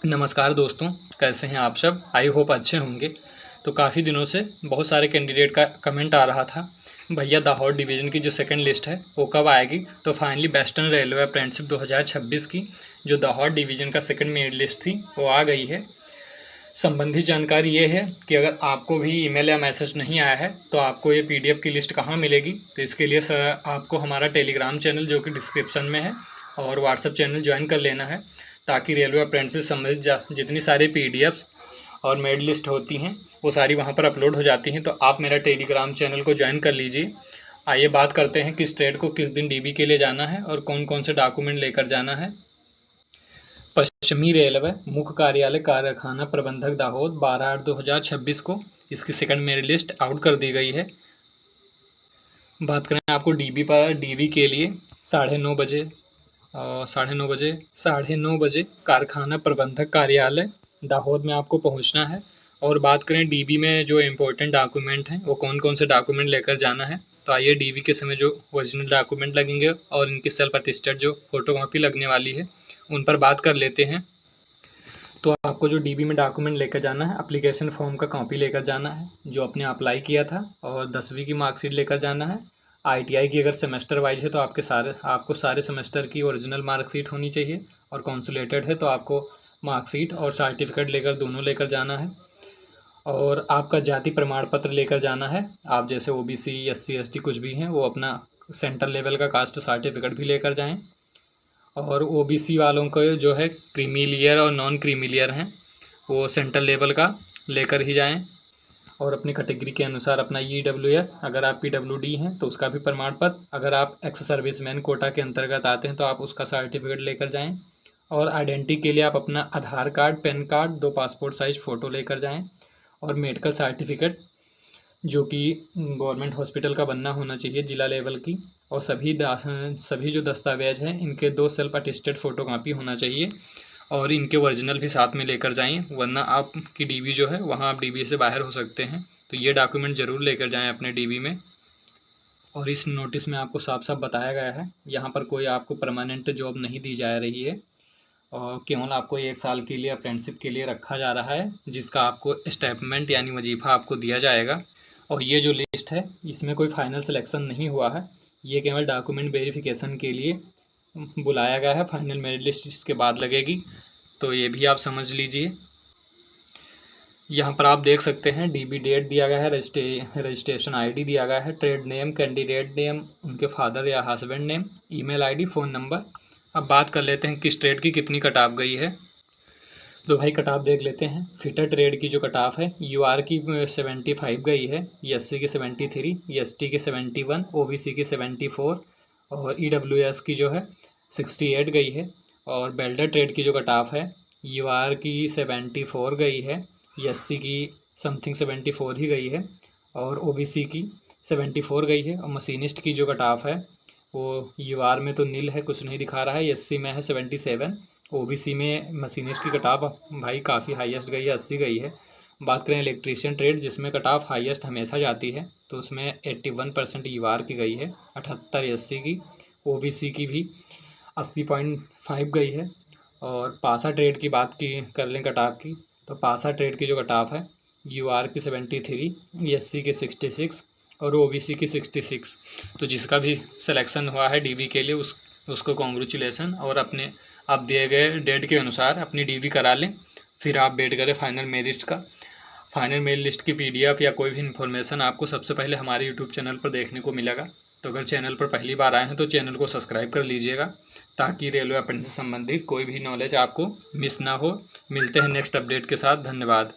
नमस्कार दोस्तों, कैसे हैं आप सब? आई होप अच्छे होंगे। तो काफ़ी दिनों से बहुत सारे कैंडिडेट का कमेंट आ रहा था, भैया दाहोद डिवीज़न की जो सेकंड लिस्ट है वो कब आएगी? तो फाइनली वेस्टर्न रेलवे अप्रेंटिसशिप 2026 की जो दाहोद डिवीज़न का सेकंड मेरिट लिस्ट थी वो आ गई है। संबंधित जानकारी ये है कि अगर आपको भी ईमेल या मैसेज नहीं आया है तो आपको ये पीडीएफ की लिस्ट कहाँ मिलेगी? तो इसके लिए आपको हमारा टेलीग्राम चैनल जो कि डिस्क्रिप्शन में है और व्हाट्सएप चैनल ज्वाइन कर लेना है, ताकि रेलवे अप्रेंटिस से संबंधित जितनी सारी पीडीएफ्स और मेरिट लिस्ट होती हैं वो सारी वहाँ पर अपलोड हो जाती हैं। तो आप मेरा टेलीग्राम चैनल को ज्वाइन कर लीजिए। आइए बात करते हैं किस ट्रेड को किस दिन डीबी के लिए जाना है और कौन कौन से डॉक्यूमेंट लेकर जाना है। पश्चिमी रेलवे मुख्य कार्यालय कारखाना प्रबंधक दाहोद 12/8/2026 को इसकी सेकंड मेरिट लिस्ट आउट कर दी गई है। बात करें आपको डीबी के लिए 9:30 बजे कारखाना प्रबंधक कार्यालय दाहोद में आपको पहुंचना है। और बात करें डीबी में जो इम्पोर्टेंट डॉक्यूमेंट हैं वो कौन कौन से डॉक्यूमेंट लेकर जाना है, तो आइए डीबी के समय जो ओरिजिनल डॉक्यूमेंट लगेंगे और इनकी सेल्फ अटेस्टेड जो फोटोकॉपी लगने वाली है उन पर बात कर लेते हैं। तो आपको जो डीबी में डॉक्यूमेंट लेकर जाना है, एप्लीकेशन फॉर्म का कॉपी लेकर जाना है जो आपने अप्लाई किया था, और 10वीं की मार्कशीट लेकर जाना है। आईटीआई की अगर सेमेस्टर वाइज है तो आपको सारे सेमेस्टर की ओरिजिनल मार्कशीट होनी चाहिए, और कॉन्सुलेटेड है तो आपको मार्कशीट और सर्टिफिकेट दोनों लेकर जाना है। और आपका जाति प्रमाण पत्र लेकर जाना है। आप जैसे ओबीसी एससी एसटी कुछ भी हैं वो अपना सेंट्रल लेवल का कास्ट सर्टिफिकेट भी लेकर जाएं। और ओबीसी वालों को जो है क्रीमी लेयर और नॉन क्रीमी लेयर हैं वो सेंट्रल लेवल का लेकर ही जाएं। और अपनी कैटेगरी के अनुसार अपना ईडब्ल्यूएस, अगर आप पीडब्ल्यूडी हैं तो उसका भी प्रमाण पत्र, अगर आप एक्स सर्विसमैन कोटा के अंतर्गत आते हैं तो आप उसका सर्टिफिकेट लेकर जाएं। और आइडेंटिटी के लिए आप अपना Aadhaar card, PAN card, 2 passport size photo लेकर जाएं। और मेडिकल सर्टिफिकेट जो कि गवर्नमेंट हॉस्पिटल का बनना होना चाहिए ज़िला लेवल की। और सभी जो दस्तावेज हैं इनके 2 सेल्फ अटेस्टेड फ़ोटोकॉपी होना चाहिए, और इनके ओरिजिनल भी साथ में लेकर जाएं, वरना आपकी डीबी जो है वहाँ आप डीबी से बाहर हो सकते हैं। तो ये डॉक्यूमेंट ज़रूर लेकर जाएं अपने डीबी में। और इस नोटिस में आपको साफ साफ बताया गया है, यहाँ पर कोई आपको परमानेंट जॉब नहीं दी जा रही है, और केवल आपको 1 साल के लिए अप्रेंटिसशिप के लिए रखा जा रहा है, जिसका आपको स्टेटमेंट यानी वजीफ़ा आपको दिया जाएगा। और ये जो लिस्ट है इसमें कोई फाइनल सिलेक्शन नहीं हुआ है, ये केवल डॉक्यूमेंट वेरिफिकेशन के लिए बुलाया गया है। फाइनल मेरिट लिस्ट इसके बाद लगेगी, तो ये भी आप समझ लीजिए। यहाँ पर आप देख सकते हैं डीबी डेट दिया गया है, रजिस्ट्रेशन आईडी दिया गया है, ट्रेड नेम, कैंडिडेट नेम, उनके फादर या husband name, email ID, phone number. अब बात कर लेते हैं किस ट्रेड की कितनी कट ऑफ गई है। तो भाई कट ऑफ देख लेते हैं। फिटर ट्रेड की जो कट ऑफ है यूआर की 75 गई है, एससी की 73, एसटी की 71, ओबीसी की 74, और ईडब्ल्यूएस की जो है 68 गई है। और बेल्डर ट्रेड की जो कट ऑफ है यूआर की 74 गई है, एससी की समथिंग 74 ही गई है, और ओबीसी की 74 गई है। और मशीनिस्ट की जो कट ऑफ है वो यूआर में तो नील है, कुछ नहीं दिखा रहा है, एससी में है 77, ओबीसी में मशीनिस्ट की कट ऑफ भाई काफ़ी हाईएस्ट गई है, 80 गई है। बात करें इलेक्ट्रीशियन ट्रेड जिसमें कट ऑफ हाईएस्ट हमेशा जाती है, तो उसमें 81% यूआर की गई है, 78 एससी की, ओबीसी की भी 80.5 गई है। और पासा ट्रेड की बात की कर लें कट ऑफ की, तो पासा ट्रेड की जो कट ऑफ है यूआर की 73, एससी की 66, और ओबीसी की 66। तो जिसका भी सिलेक्शन हुआ है डीबी के लिए उसको कॉन्ग्रेचुलेसन। और अपने आप दिए गए डेट के अनुसार अपनी डीबी करा लें, फिर आप वेट करें फाइनल मेरिट का। फाइनल मेरिट लिस्ट की पीडीएफ या कोई भी इन्फॉर्मेशन आपको सबसे पहले हमारे यूट्यूब चैनल पर देखने को मिलेगा। तो अगर चैनल पर पहली बार आए हैं तो चैनल को सब्सक्राइब कर लीजिएगा, ताकि रेलवे अप्रेंटिस से संबंधित कोई भी नॉलेज आपको मिस ना हो। मिलते हैं नेक्स्ट अपडेट के साथ। धन्यवाद।